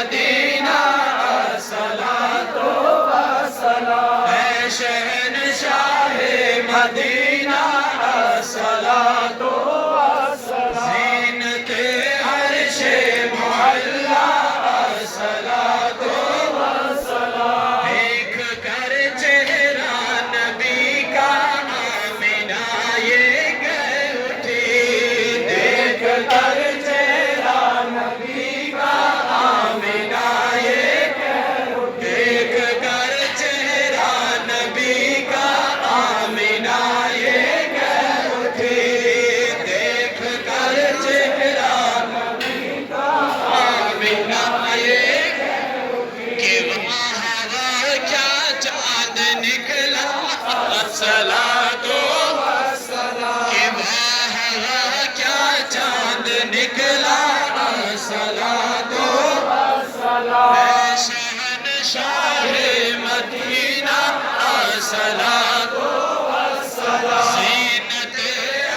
مدینہ الصلاۃ والسلام، اے شہنشاہ مدینہ الصلاۃ والسلام، زینت عرش معلا الصلاۃ والسلام، دیکھ کر چہرہ نبی کا آمنہ یہ کہہ اٹھی، دیکھ کر چہرہ نبی کا آمنہ یہ کہہ اٹھی، دیکھ کر چہرہ نبی کا آمنہ یہ کہہ اٹھی، دیکھ کر چہرہ نبی کا آمنہ یہ کہہ اٹھی، کہ وہاں کیا چاند نکلا الصلاۃ والسلام، کہ وہاں کیا چاند نکلا الصلاۃ والسلام، اے شہنشاہ مدینہ الصلاۃ والسلام، زینت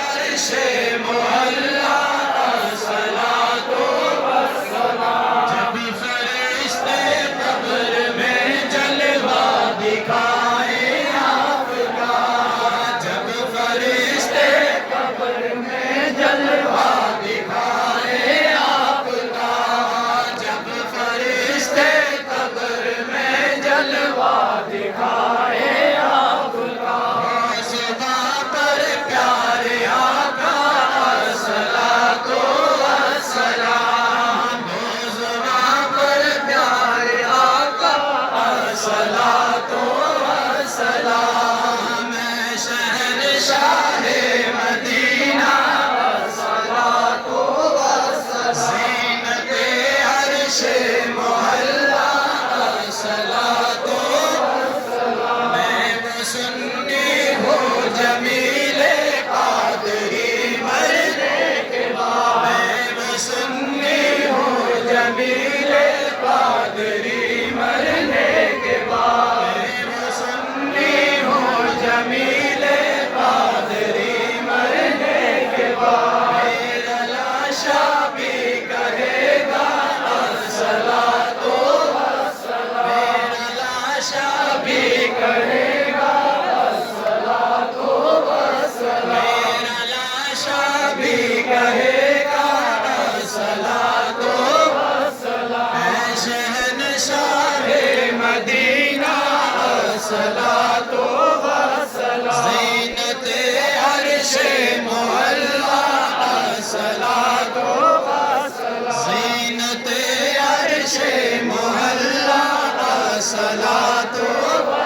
عرش معلا الصلاۃ والسلام، جب فرشتے قبر میں جلوہ دکھائے آپ کا، جب فرشتے قبر میں جلوہ دکھائے آپ کا، جب فرشتے قبر میں جلوہ دکھائے آپ کا، زباں پر پیارے آقا الصلاۃ والسلام، زباں پر پیارے آقا الصلاۃ والسلام، اے شہنشاہ مدینہ الصلاۃ والسلام، زینت عرش معلا الصلاۃ والسلام، میں وہ سنی ہوں جمیل قادری مرنے کے بعد، میں وہ سنی ہوں جمیل قادری مرنے کے بعد، میں وہ سنی ہوں جمیل قادری مرنے کے بعد، میرا لاشا بھی کہے گا الصلاۃ والسلام، میرا لاشا بھی کہے گا الصلاۃ والسلام، میرا لاشا بھی کہے گا الصلاۃ والسلام، اے شہنشاہ مدینہ الصلاۃ والسلام، زینت عرش معلا الصلاۃ والسلام، زینت عرش معلا الصلاۃ والسلام۔